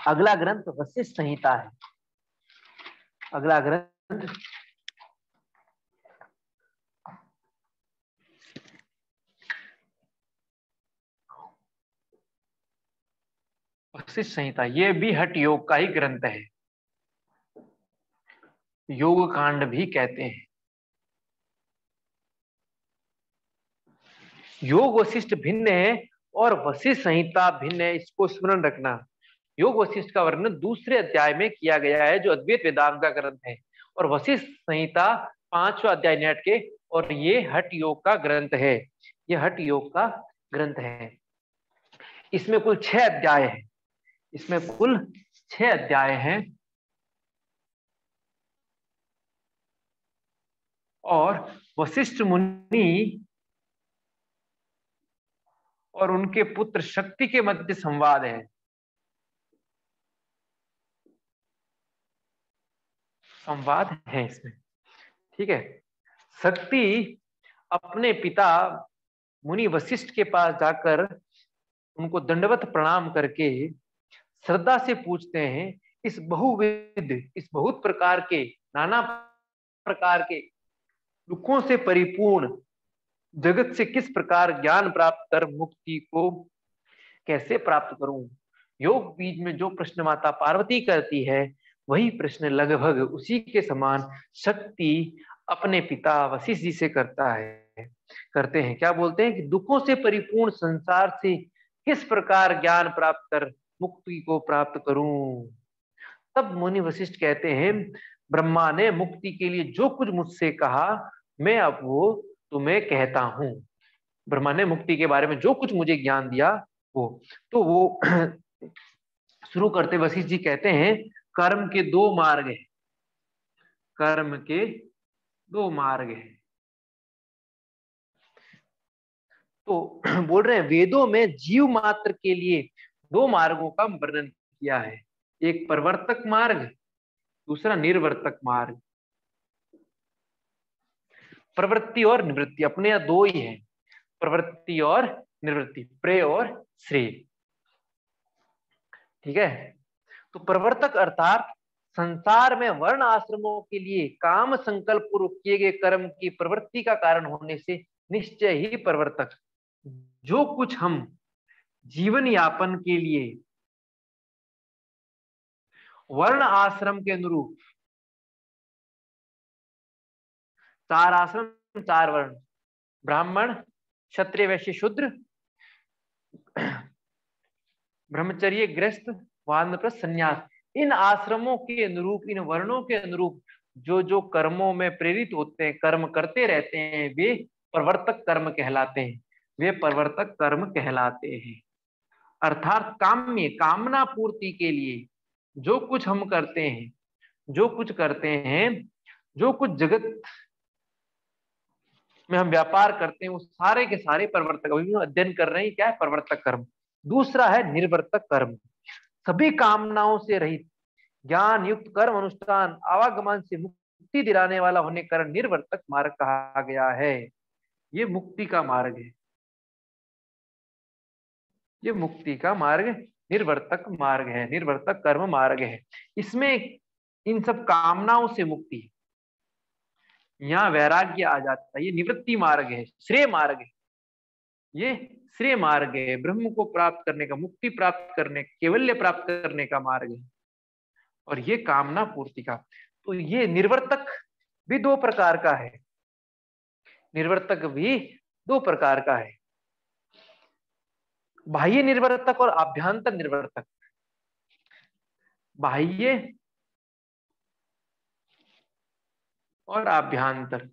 अगला ग्रंथ वशिष्ठ संहिता है। अगला ग्रंथ वशिष्ठ संहिता, ये भी हठ योग का ही ग्रंथ है, योग कांड भी कहते हैं। योग वशिष्ठ भिन्न है और वशिष्ठ संहिता भिन्न है, इसको स्मरण रखना। योग वशिष्ठ का वर्णन दूसरे अध्याय में किया गया है जो अद्वैत वेदांत का ग्रंथ है, और वशिष्ठ संहिता 5वां अध्याय नेट के, और ये हठ योग का ग्रंथ है। ये हठ योग का ग्रंथ है। इसमें कुल 6 अध्याय है। इसमें कुल 6 अध्याय हैं और वशिष्ठ मुनि और उनके पुत्र शक्ति के मध्य संवाद है। संवाद है इसमें, ठीक है। शक्ति अपने पिता मुनि वशिष्ठ के पास जाकर उनको दंडवत प्रणाम करके श्रद्धा से पूछते हैं, इस बहुविध, इस बहुत प्रकार के, नाना प्रकार के दुखों से परिपूर्ण जगत से किस प्रकार ज्ञान प्राप्त कर मुक्ति को कैसे प्राप्त करूं। योग बीज में जो प्रश्न माता पार्वती करती है, वही प्रश्न लगभग उसी के समान शक्ति अपने पिता वशिष्ठ जी से करते हैं। क्या बोलते हैं कि दुखों से परिपूर्ण संसार से किस प्रकार ज्ञान प्राप्त कर मुक्ति को प्राप्त करूं। तब मुनि वशिष्ठ कहते हैं, ब्रह्मा ने मुक्ति के लिए जो कुछ मुझसे कहा, मैं अब वो तुम्हें कहता हूं। ब्रह्मा ने मुक्ति के बारे में जो कुछ मुझे ज्ञान दिया वो शुरू करते वशिष्ठ जी कहते हैं, कर्म के 2 मार्ग हैं। कर्म के 2 मार्ग हैं। तो बोल रहे हैं वेदों में जीव मात्र के लिए 2 मार्गों का वर्णन किया है, एक प्रवर्तक मार्ग, दूसरा निर्वर्तक मार्ग। प्रवृत्ति और निवृत्ति अपने यहाँ 2 ही हैं, प्रवृत्ति और निवृत्ति, प्रेय और श्रेय, ठीक है। तो प्रवर्तक अर्थात संसार में वर्ण आश्रमों के लिए काम संकल्प पूर्वक किए गए कर्म की प्रवृत्ति का कारण होने से निश्चय ही प्रवर्तक। जो कुछ हम जीवन यापन के लिए वर्ण आश्रम के अनुरूप, 4 आश्रम 4 वर्ण, ब्राह्मण क्षत्रिय वैश्य शूद्र, ब्रह्मचर्य गृहस्थ वानप्रस्थ संन्यास, इन आश्रमों के अनुरूप, इन वर्णों के अनुरूप जो जो कर्मों में प्रेरित होते हैं, कर्म करते रहते हैं, वे प्रवर्तक कर्म कहलाते हैं। वे प्रवर्तक कर्म कहलाते हैं। अर्थात काम्य, कामना पूर्ति के लिए जो कुछ हम करते हैं, जो कुछ करते हैं, जो कुछ जगत में हम व्यापार करते हैं, वो सारे के सारे प्रवर्तक, अभी हम अध्ययन कर रहे हैं क्या है, प्रवर्तक कर्म। दूसरा है निर्वर्तक कर्म, सभी कामनाओं से रहित ज्ञान युक्त कर्म अनुष्ठान आवागमन से मुक्ति दिलाने वाला होने कारण निर्वर्तक मार्ग कहा गया है। ये मुक्ति का मार्ग है, ये मुक्ति का मार्ग निर्वर्तक मार्ग है, निर्वर्तक कर्म मार्ग है। इसमें इन सब कामनाओं से मुक्ति, यहाँ वैराग्य आ जाता है। ये निवृत्ति मार्ग है, श्रेय मार्ग है, ये श्रेय मार्ग है, ब्रह्म को प्राप्त करने का, मुक्ति प्राप्त करने, कैवल्य प्राप्त करने का मार्ग है। और ये कामना पूर्ति का। तो ये निर्वर्तक भी 2 प्रकार का है, निर्वर्तक भी 2 प्रकार का है, बाह्य निर्वर्तक और आभ्यंतर निर्वर्तक। बाह्य और आभ्यंतर।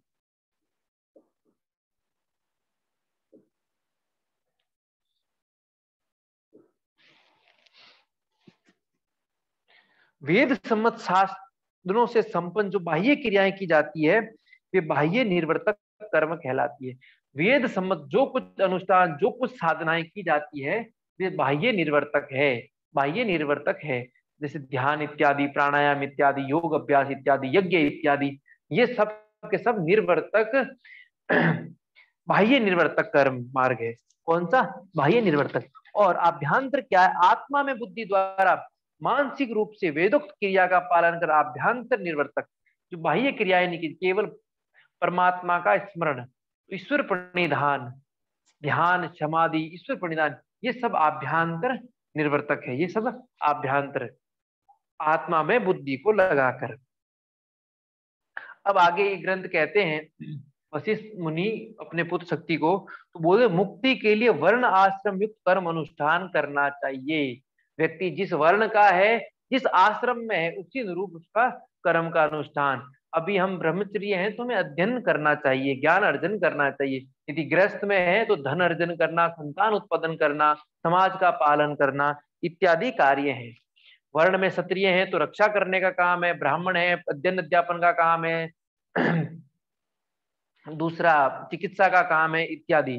वेद सम्मत शास्त्रों से संपन्न जो बाह्य क्रियाएं की जाती है, वे बाह्य निर्वर्तक कर्म कहलाती है। वेद सम्मत जो कुछ अनुष्ठान, जो कुछ साधनाएं की जाती है, वे बाह्य निर्वर्तक है, बाह्य निर्वर्तक है। जैसे ध्यान इत्यादि, प्राणायाम इत्यादि, योग अभ्यास इत्यादि, यज्ञ इत्यादि, ये सब के सब निर्वर्तक बाह्य निर्वर्तक कर्म मार्ग है। कौन सा? बाह्य निर्वर्तक। और आभ्यंतर क्या है? आत्मा में बुद्धि द्वारा मानसिक रूप से वेदोक्त क्रिया का पालन कर आभ्यंतर निर्वर्तक, जो बाह्य क्रियाएं नहीं की, केवल परमात्मा का स्मरण, ईश्वर प्रणिधान, ध्यान, समाधि, ईश्वर प्रणिधान, ये सब आभ्यंतर निर्वर्तक है। ये सब आभ्यंतर, आत्मा में बुद्धि को लगाकर। अब आगे ये ग्रंथ कहते हैं, वशिष्ठ मुनि अपने पुत्र शक्ति को तो बोले, मुक्ति के लिए वर्ण आश्रम युक्त कर्म अनुष्ठान करना चाहिए। व्यक्ति जिस वर्ण का है, जिस आश्रम में है, उसी अनुरूप उसका कर्म का अनुष्ठान। अभी हम ब्रह्मचर्य हैं तो हमें अध्ययन करना चाहिए, ज्ञान अर्जन करना चाहिए। यदि गृहस्थ में है तो धन अर्जन करना, संतान उत्पादन करना, समाज का पालन करना इत्यादि कार्य हैं। वर्ण में क्षत्रिय है तो रक्षा करने का काम है, ब्राह्मण है अध्ययन अध्यापन का काम है, दूसरा चिकित्सा का काम है इत्यादि।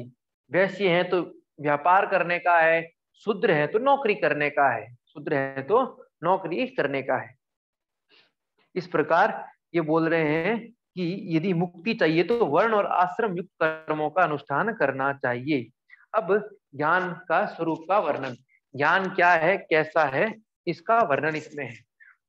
वैश्य है तो व्यापार करने का है, शूद्र है तो नौकरी करने का है, शूद्र है तो नौकरी करने का है। इस प्रकार ये बोल रहे हैं कि यदि मुक्ति चाहिए तो वर्ण और आश्रम युक्त कर्मों का अनुष्ठान करना चाहिए। अब ज्ञान का स्वरूप का वर्णन, ज्ञान क्या है, कैसा है, इसका वर्णन इसमें है।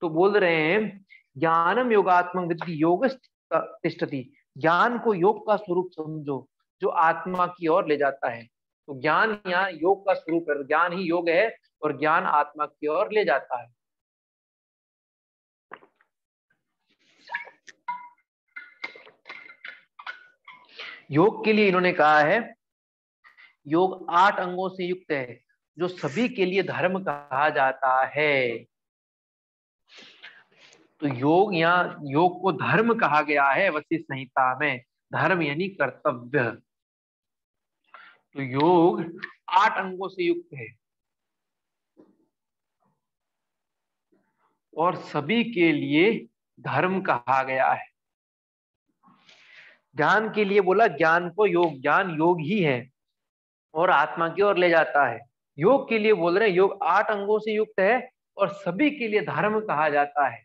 तो बोल रहे हैं, ज्ञानम योगात्मक विद्धि योग तिष्ठति, ज्ञान को योग का स्वरूप समझो, जो आत्मा की ओर ले जाता है। तो ज्ञान यहाँ योग का स्वरूप है, ज्ञान ही योग है और ज्ञान आत्मा की ओर ले जाता है। योग के लिए इन्होंने कहा है, योग 8 अंगों से युक्त है, जो सभी के लिए धर्म कहा जाता है। तो योग, यहाँ योग को धर्म कहा गया है वशिष्ठ संहिता में, धर्म यानी कर्तव्य। तो योग 8 अंगों से युक्त है और सभी के लिए धर्म कहा गया है। ज्ञान के लिए बोला, ज्ञान को योग, ज्ञान योग ही है और आत्मा की ओर ले जाता है। योग के लिए बोल रहे हैं, योग 8 अंगों से युक्त है और सभी के लिए धर्म कहा जाता है।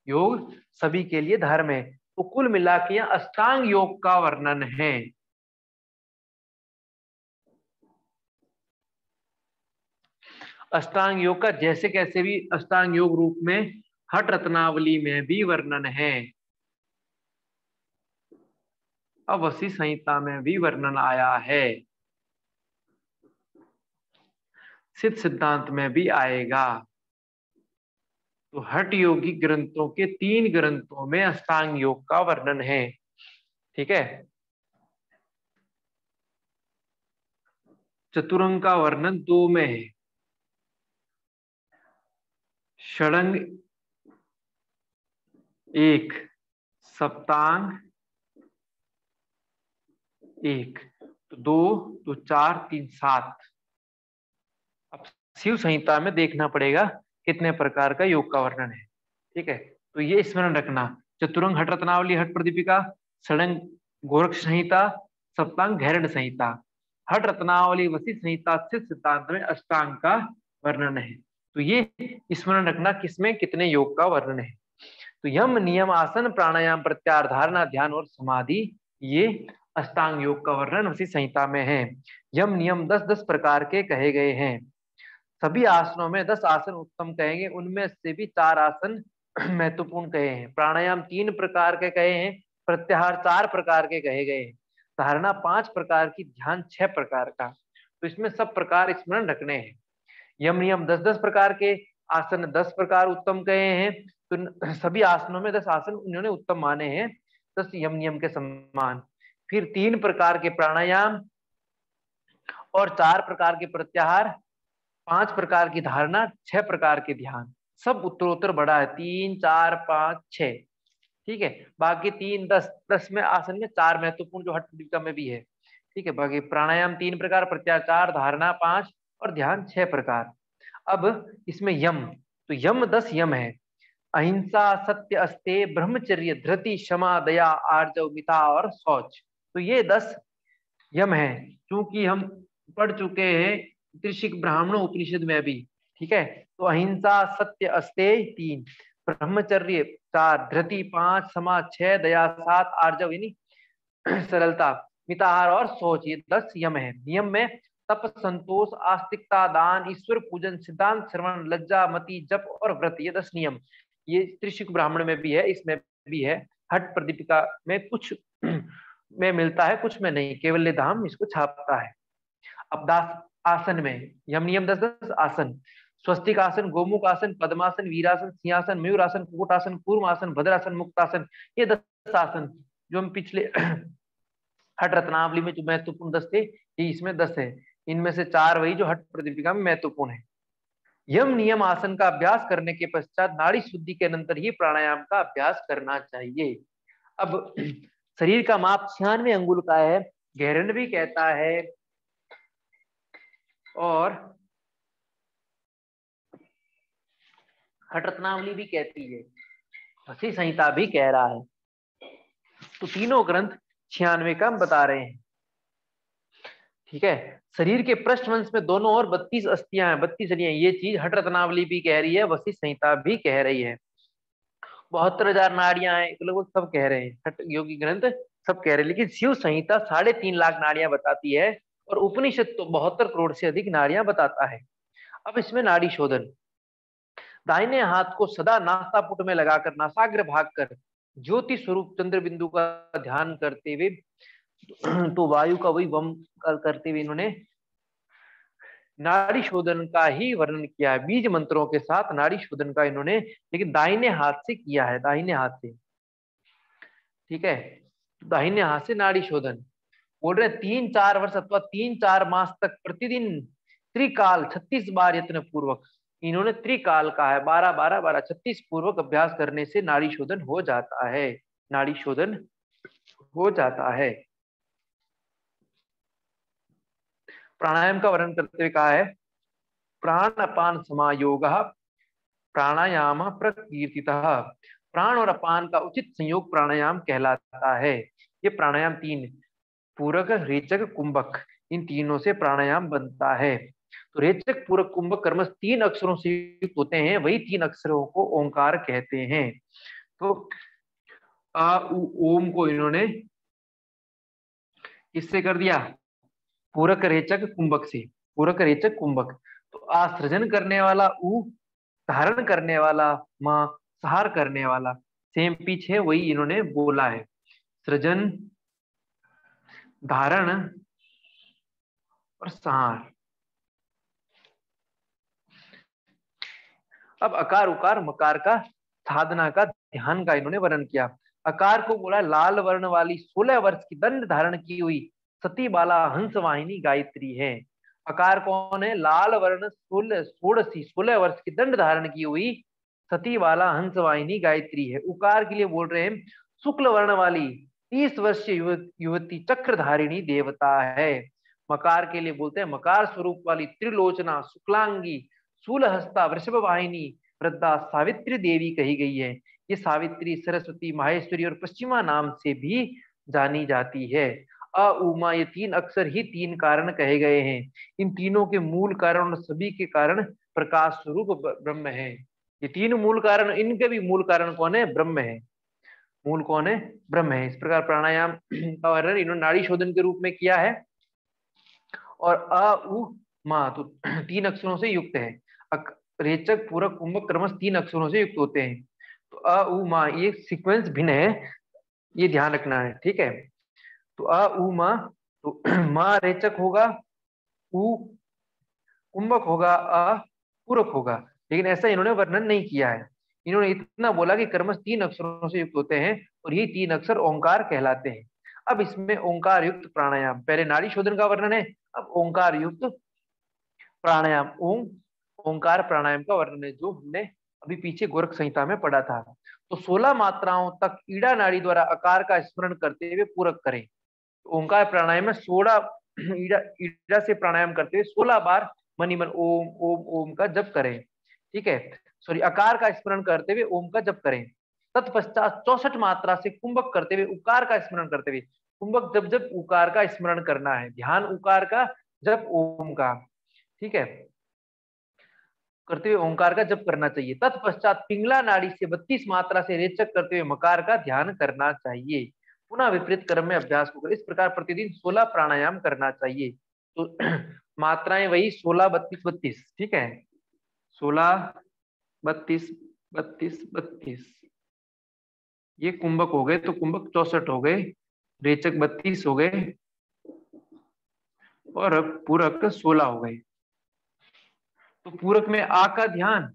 योग सभी के लिए धर्म है। तो कुल मिला के यहाँ अष्टांग योग का वर्णन है। अष्टांग योग का जैसे कैसे भी अष्टांग योग रूप में हठ रत्नावली में भी वर्णन है, अब वशिष्ठ संहिता में भी वर्णन आया है, सिद्ध सिद्धांत में भी आएगा। तो हठ योगी ग्रंथों के 3 ग्रंथों में अष्टांग योग का वर्णन है। ठीक है, चतुरंग का वर्णन 2 में है, षडंग 1, सप्तांग 1, तो 2, तो 4, 3, 7। अब शिव संहिता में देखना पड़ेगा कितने प्रकार का योग का वर्णन है। ठीक है, तो ये स्मरण रखना, चतुरंग हठ रत्नावली, हठ प्रदीपिका, षडंग गोरक्ष संहिता, सप्तांग घैरण्य संहिता, हठ रत्नावली वशिष्ठ संहिता सिद्ध सिद्धांत में अष्टांग का वर्णन है। तो ये स्मरण रखना किसमें कितने योग का वर्णन है। तो यम नियम आसन प्राणायाम प्रत्याहार धारणा ध्यान और समाधि, ये अष्टांग योग का वर्णन उसी संहिता में है। यम नियम 10-10 प्रकार के कहे गए हैं। सभी आसनों में 10 आसन उत्तम कहेंगे, उनमें से भी 4 आसन महत्वपूर्ण कहे हैं। प्राणायाम 3 प्रकार के कहे हैं, प्रत्याहार 4 प्रकार के कहे गए हैं, धारणा 5 प्रकार की, ध्यान 6 प्रकार का। तो इसमें सब प्रकार स्मरण रखने हैं। यम नियम 10-10 प्रकार के, आसन 10 प्रकार उत्तम कहे हैं। तो सभी आसनों में 10 आसन उन्होंने उत्तम माने हैं, 10 यम नियम के समान। फिर 3 प्रकार के प्राणायाम और 4 प्रकार के प्रत्याहार, 5 प्रकार की धारणा, 6 प्रकार के ध्यान, सब उत्तरोत्तर बढ़ा है, 3, 4, 5, 6। ठीक है, बाकी 3, 10 में आसन में 4 महत्वपूर्ण जो हठ प्रदीपिका में भी है। ठीक है, बाकी प्राणायाम 3 प्रकार, प्रत्याहार 4, धारणा 5 और ध्यान 6 प्रकार। अब इसमें यम, तो यम 10 यम है, अहिंसा, सत्य, अस्तेय, ब्रह्मचर्य, धृति, क्षमा, दया, आर्जव, मिता और शौच। तो ये 10 यम है, क्योंकि हम पढ़ चुके हैं त्रिशिक ब्राह्मण उपनिषद में भी। ठीक है, तो अहिंसा, सत्य, अस्तेय 3, ब्रह्मचर्य 4, धृति 5, क्षमा 6, दया 7, आर्जव यानी सरलता, मिताहार और शौच, ये 10 यम है। नियम में तप, संतोष, आस्तिकता, दान, ईश्वर पूजन, सिद्धांत श्रवण, लज्जा, मति, जप और व्रत, ये 10 नियम। ये त्रिशुक ब्राह्मण में भी है, इसमें भी है। हठ प्रदीपिका में कुछ में मिलता है, कुछ में नहीं। केवल्य धाम इसको छापता है। अब दास आसन में यम नियम 10 आसन: स्वस्तिक आसन, गोमुख आसन, पद्मासन, वीरासन, सिंहासन, मयूरासन, कुकुटासन, कूर्मासन, भद्रासन, मुक्तासन, ये 10 आसन जो हम पिछले हठ रत्नावली में जो महत्वपूर्ण 10 थे, ये इसमें 10 है। इनमें से 4 वही जो हठ प्रदीपिका में महत्वपूर्ण है। यम नियम आसन का अभ्यास करने के पश्चात नाड़ी शुद्धि के अनंतर ही प्राणायाम का अभ्यास करना चाहिए। अब शरीर का माप 96 अंगुल का है, गैरन भी कहता है और हठ रत्नावली भी कहती है, वसी संहिता भी कह रहा है। तो तीनों ग्रंथ 96 का बता रहे हैं। ठीक है। शरीर के पृष्ठवंश में दोनों ओर 32 अस्थियां हैं, 32 हड्डियां। ये चीज हठ रत्नावली भी कह रही है, वसी संहिता भी कह रही है। 72,000 नाड़ियां हैं, लगभग सब कह रहे हैं, हठ योगी ग्रंथ सब कह रहे हैं। लेकिन शिव संहिता 3.5 लाख नाड़ियां बताती है और उपनिषद तो 72 करोड़ से अधिक नाड़ियां बताता है। अब इसमें नाड़ी शोधन: दाहिने हाथ को सदा नासापुट में लगाकर नासाग्र भाग कर ज्योति स्वरूप चंद्र बिंदु का ध्यान करते हुए, तो वायु का वही वम करते हुए इन्होंने नाड़ी शोधन का ही वर्णन किया है। बीज मंत्रों के साथ नाड़ी शोधन का इन्होंने, लेकिन दाहिने हाथ से किया है, दाहिने हाथ से। ठीक है, दाहिने हाथ से नाड़ी शोधन बोल रहे 3-4 वर्ष अथवा 3-4 मास तक प्रतिदिन त्रिकाल 36 बार यत्न पूर्वक, इन्होंने त्रिकाल का है, 12-12-12 36 पूर्वक अभ्यास करने से नाड़ी शोधन हो जाता है, नाड़ी शोधन हो जाता है। प्राणायाम का वर्णन करते हुए कहा है, प्राण अपान समायोग प्राणायाम प्रकीर्तितः। प्राण और अपान का उचित संयोग प्राणायाम कहलाता है। ये प्राणायाम 3, पूरक, रेचक, कुंभक, इन तीनों से प्राणायाम बनता है। तो रेचक, पूरक, कुंभक कर्मश 3 अक्षरों से युक्त होते हैं, वही 3 अक्षरों को ओंकार कहते हैं। तो आ उ ओम को इन्होंने किससे कर दिया? पूरक, रेचक, कुंभक से। पूरक, रेचक, कुंभक। तो आ सृजन करने वाला उ, धारण करने वाला माँ, सहार करने वाला, सेम पिच है, वही इन्होंने बोला है। सृजन, धारण और सहार। अब अकार, उकार, मकार का साधना का, ध्यान का इन्होंने वर्णन किया। अकार को बोला लाल वर्ण वाली 16 वर्ष की दंड धारण की हुई सती बाला हंस वाहिनी गायत्री है। अकार कौन है? लाल वर्ण 16 वर्ष की दंड धारण की हुई सती बाला हंस वाहिनी गायत्री है। उकार के लिए बोल रहे हैं शुक्ल वर्ण वाली 30 वर्षीय युवती चक्रधारिणी देवता है। मकार के लिए बोलते हैं मकार स्वरूप वाली त्रिलोचना शुक्लांगी शूलहस्ता वृषभ वाहिनी वृद्धा सावित्री देवी कही गई है। ये सावित्री, सरस्वती, माहेश्वरी और पश्चिमा नाम से भी जानी जाती है। अ उमा, ये 3 अक्षर ही 3 कारण कहे गए हैं। इन तीनों के मूल कारण और सभी के कारण प्रकाश स्वरूप ब्रह्म है। ये 3 मूल कारण, इनके भी मूल कारण कौन है? ब्रह्म है। मूल कौन है? ब्रह्म है। इस प्रकार प्राणायाम का वर्णन इन्होंने नाड़ी शोधन के रूप में किया है। और अ उ मा तो 3 अक्षरों से युक्त है। रेचक, पूरक, कुंभक क्रमश 3 अक्षरों से युक्त होते हैं। तो अ उ मा, ये सीक्वेंस भिन्न है, ये ध्यान रखना है। ठीक है। तो अ उ मा, तो मा रेचक होगा, उ कुंभक होगा, अ पूरक होगा। लेकिन ऐसा इन्होंने वर्णन नहीं किया है। इन्होंने इतना बोला कि कर्मश 3 अक्षरों से युक्त होते हैं और ये 3 अक्षर ओंकार कहलाते हैं। अब इसमें ओंकार युक्त प्राणायाम, पहले नाड़ी शोधन का वर्णन है, अब ओंकार युक्त प्राणायाम, ओंकार प्राणायाम का वर्णन है, जो हमने अभी पीछे गोरख संहिता में पढ़ा था। तो 16 मात्राओं तक ईड़ा नाड़ी द्वारा आकार का स्मरण करते हुए पूरक करें। तो ओंकार प्राणायाम में 16 ईड़ा से प्राणायाम करते हुए 16 बार मनी मन ओम ओम ओम का जप करें। ठीक है, सॉरी, आकार का स्मरण करते हुए ओम का जप करें। तत्पश्चात 64 मात्रा से कुंभक करते हुए उकार का स्मरण करते हुए, कुंभक जब जब उकार का स्मरण करना है, ध्यान उकार का, जप ओम का। ठीक है, करते हुए ओंकार का जप करना चाहिए। तत्पश्चात पिंगला नाड़ी से 32 मात्रा से रेचक करते हुए मकार का ध्यान करना चाहिए। पुनः विपरीत क्रम में अभ्यास को करें। इस प्रकार प्रतिदिन 16 प्राणायाम करना चाहिए। तो मात्राएं वही 16, 32, 32, ठीक है, 16, 32, 32, 32, ये कुंभक हो गए, तो कुंभक 64 हो गए, रेचक 32 हो गए, और अब पूरक 16 हो गए। तो पूरक में आ का ध्यान,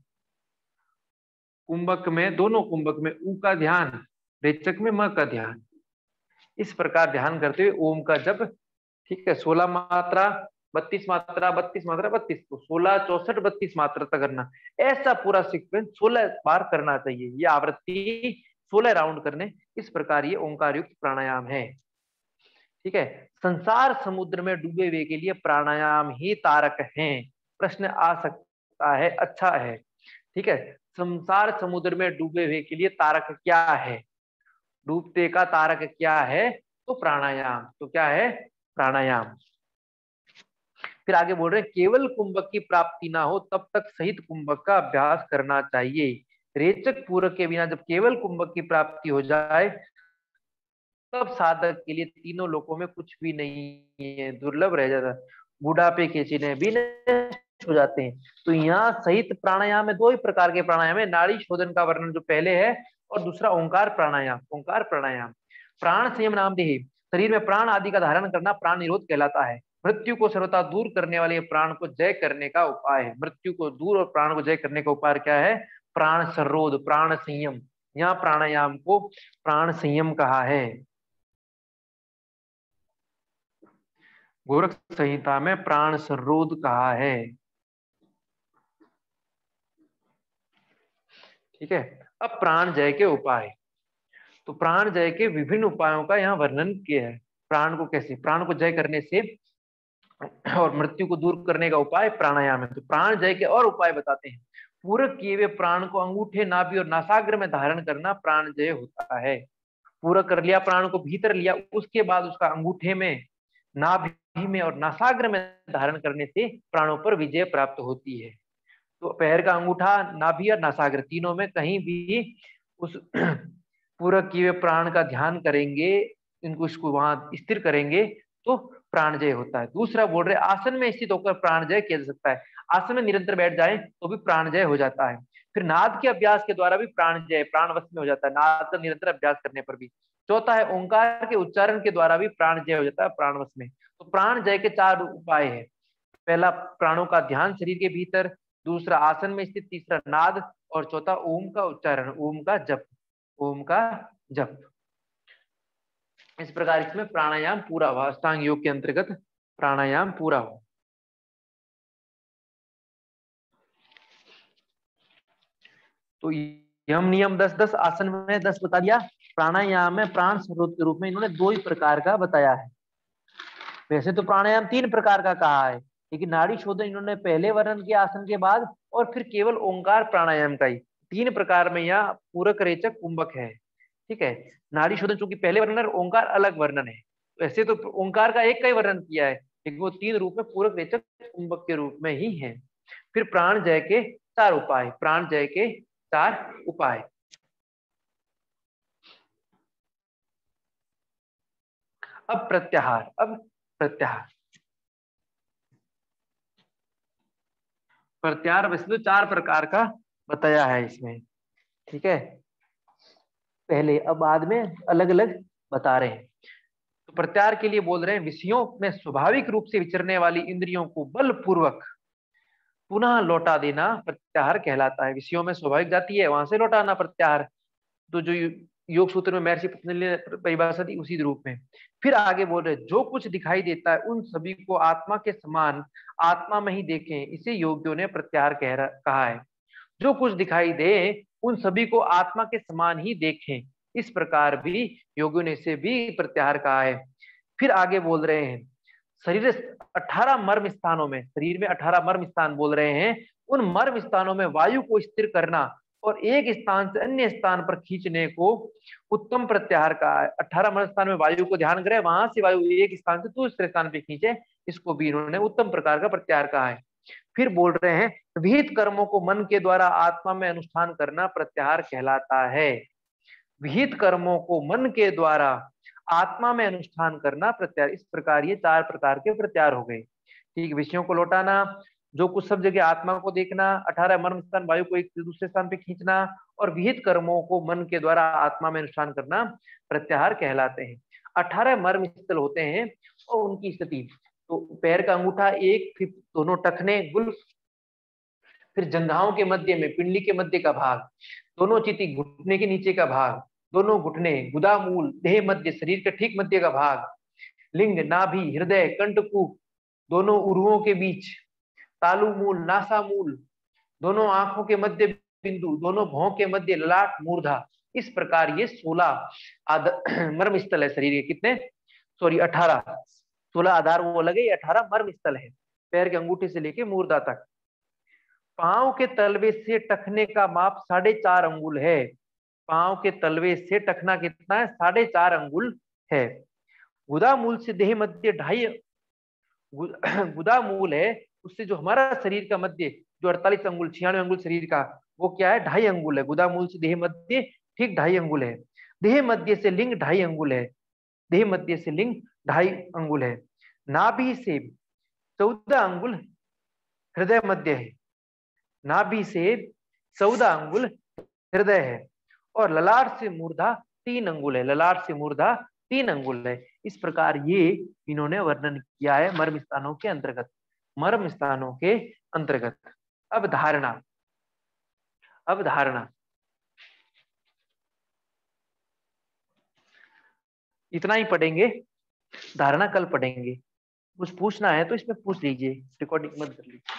कुंभक में, दोनों कुंभक में ऊ का ध्यान, रेचक में म का ध्यान, इस प्रकार ध्यान करते हुए ओम का जप। ठीक है, 16 मात्रा, 32 मात्रा, 32 मात्रा, 32, तो 16, 64, 32 मात्रा तक करना। ऐसा पूरा सीक्वेंस 16 बार करना चाहिए, ये आवृत्ति 16 राउंड करने। इस प्रकार ये ओंकार युक्त प्राणायाम है। ठीक है, संसार समुद्र में डूबे हुए के लिए प्राणायाम ही तारक हैं। प्रश्न आ सकता है, अच्छा है, ठीक है, संसार समुद्र में डूबे हुए के लिए तारक क्या है, डूबते का तारक क्या है, तो प्राणायाम। तो क्या है, प्राणायाम। फिर आगे बोल रहे हैं, केवल कुंभक की प्राप्ति ना हो तब तक सहित कुंभक का अभ्यास करना चाहिए। रेचक पूरक के बिना जब केवल कुंभक की प्राप्ति हो जाए तब साधक के लिए तीनों लोकों में कुछ भी नहीं है, दुर्लभ रह जाता है, बुढ़ापे के चिन्ह भी नष्ट हो जाते हैं। तो यहाँ सहित प्राणायाम में दो ही प्रकार के प्राणायाम है, नाड़ी शोधन का वर्णन जो पहले है, और दूसरा ओंकार प्राणायाम। ओंकार प्राणायाम, प्राण संयम नाम देहि, शरीर में प्राण आदि का धारण करना प्राण निरोध कहलाता है। मृत्यु को सर्वथा दूर करने वाले प्राण को जय करने का उपाय है। मृत्यु को दूर और प्राण को जय करने का उपाय क्या है, प्राण संरोध, प्राण संयम। यहाँ प्राणायाम को प्राण संयम कहा है। गोरख संहिता में प्राण संरोध कहा है। ठीक है, अब प्राण जय के उपाय। तो प्राण जय के विभिन्न उपायों का यहाँ वर्णन किया है। प्राण को कैसे, प्राण को जय करने से और मृत्यु को दूर करने का उपाय प्राणायाम है। तो प्राण जय के और उपाय बताते हैं। पूरक किए हुए प्राण को अंगूठे, नाभि और नासाग्र में धारण करना प्राण जय होता है। पूरक कर लिया, प्राण को भीतर लिया, उसके बाद उसका अंगूठे में, नाभि में और नासाग्र में धारण करने से प्राणों पर विजय प्राप्त होती है। तो पैर का अंगूठा, नाभि और नासाग्र तीनों में कहीं भी उस पूरक किए हुए प्राण का ध्यान करेंगे, इनको इसको वहां स्थिर करेंगे तो प्राणजय होता है। दूसरा बोल रहे आसन में स्थित होकर प्राणजय किया जा सकता है। आसन में निरंतर बैठ जाए तो भी प्राणजय हो जाता है। फिर नाद के अभ्यास के द्वारा भी प्राणजय, प्राणवश में हो जाता है, नाद का निरंतर अभ्यास करने पर भी। चौथा है ओंकार के उच्चारण के द्वारा भी प्राणजय हो जाता है प्राणवश में। तो प्राणजय के 4 उपाय है। पहला प्राणों का ध्यान शरीर के भीतर, दूसरा आसन में स्थित, तीसरा नाद, और चौथा ओम का उच्चारण, ओम का जप, ओम का जप। इस प्रकार इसमें प्राणायाम पूरा हुआ, अष्टांग योग के अंतर्गत प्राणायाम पूरा हुआ। तो यम नियम 10-10, आसन में 10 बता दिया। प्राणायाम में प्राण स्रोत के रूप में इन्होंने 2 ही प्रकार का बताया है। वैसे तो प्राणायाम 3 प्रकार का कहा है, लेकिन नाड़ी शोधन इन्होंने पहले वर्णन किया आसन के बाद, और फिर केवल ओंकार प्राणायाम का ही 3 प्रकार में यहाँ पूरक, रेचक, कुंभक है। ठीक है, नाड़ी शोधन चूंकि पहले वर्णन, ओंकार अलग वर्णन है। वैसे तो ओंकार का एक का ही वर्णन किया है, लेकिन वो 3 रूप में पूरक, रेचक, कुंभक के रूप में ही है। फिर प्राण जय के 4 उपाय, प्राण जय के 4 उपाय। अब प्रत्याहार, अब प्रत्याहार। प्रत्याहार वैसे तो 4 प्रकार का बताया है इसमें। ठीक है, पहले, अब बाद में अलग अलग बता रहे हैं। तो प्रत्याहार के लिए बोल रहे हैं, विषयों में स्वाभाविक रूप से विचरने वाली इंद्रियों को बलपूर्वक पुनः लौटा देना प्रत्याहार कहलाता है। विषयों में स्वाभाविक जाती है, वहां से लौटाना प्रत्याहार। तो जो योग सूत्र में महर्षि पतंजलि ने परिभाषा दी उसी रूप में। फिर आगे बोल रहे, जो कुछ दिखाई देता है उन सभी को आत्मा के समान आत्मा में ही देखें, इसे योगियों ने प्रत्याहार कहा है। जो कुछ दिखाई दे उन सभी को आत्मा के समान ही देखें, इस प्रकार भी योगियों ने इसे भी प्रत्याहार कहा है। फिर आगे बोल रहे हैं, शरीर 18 मर्म स्थानों में, शरीर में 18 मर्म स्थान बोल रहे हैं, उन मर्म स्थानों में वायु को स्थिर करना और एक स्थान से अन्य स्थान पर खींचने को उत्तम प्रत्याहार कहा है। 18 मर्म स्थान में वायु को ध्यान करें, वहां से वायु एक स्थान से दूसरे स्थान पर खींचे, इसको भी इन्होंने उत्तम प्रकार का प्रत्याहार कहा है। फिर बोल रहे हैं, विहित कर्मों को मन के द्वारा आत्मा में अनुष्ठान करना प्रत्याहार कहलाता है। विहित कर्मों को मन के द्वारा आत्मा में अनुष्ठान करना प्रत्याहार। इस प्रकार ये 4 प्रकार के प्रत्याहार हो गए। ठीक, विषयों को लौटाना, जो कुछ सब जगह आत्मा को देखना, 18 मर्म स्थान वायु को एक से दूसरे स्थान पे खींचना, और विहित कर्मों को मन के द्वारा आत्मा में अनुष्ठान करना प्रत्याहार कहलाते हैं। 18 मर्म स्थल होते हैं और उनकी स्थिति, तो पैर का अंगूठा एक, फिर दोनों टखने गुल्फ, फिर जंघाओं के मध्य में पिंडली के मध्य का भाग, दोनों चिति घुटने के नीचे का भाग, दोनों घुटने, गुदा मूल, देह मध्य शरीर के ठीक मध्य का भाग, लिंग, नाभि, हृदय, कंठकूप, दोनों उरुओं के बीच, तालु मूल, नासा मूल, दोनों आंखों के मध्य बिंदु, दोनों भौं के मध्य ललाट, मूर्धा। इस प्रकार ये 16 मर्म स्थल है शरीर के। कितने? सॉरी 18। 16 आधार वो लगे, 18 मर्म स्थल है पैर के अंगूठे से लेके मूर्धा तक। पांव के तलवे से टखने का माप 4.5 अंगुल है। पांव के तलवे से टखना कितना है? 4.5 अंगुल है। गुदा मूल से देह मध्य 2.5 गुदा मूल है, उससे जो हमारा शरीर का मध्य जो 48 अंगुल 96 अंगुल शरीर का, वो क्या है? 2.5 अंगुल है। गुदा मूल से देह मध्य ठीक 2.5 अंगुल है। देह मध्य से लिंग 2.5 अंगुल है। देह मध्य से लिंग 2.5 अंगुल है। नाभि से 14 अंगुल हृदय मध्य है। नाभि से 14 अंगुल हृदय है। और ललाट से मूर्धा 3 अंगुल है। ललाट से मूर्धा 3 अंगुल है। इस प्रकार ये इन्होंने वर्णन किया है मर्म स्थानों के अंतर्गत। मर्म स्थानों के अंतर्गत। अब धारणा। अब धारणा इतना ही पढ़ेंगे, धारणा कल पढ़ेंगे। कुछ पूछना है तो इसमें पूछ लीजिए, रिकॉर्डिंग मत कर लीजिए।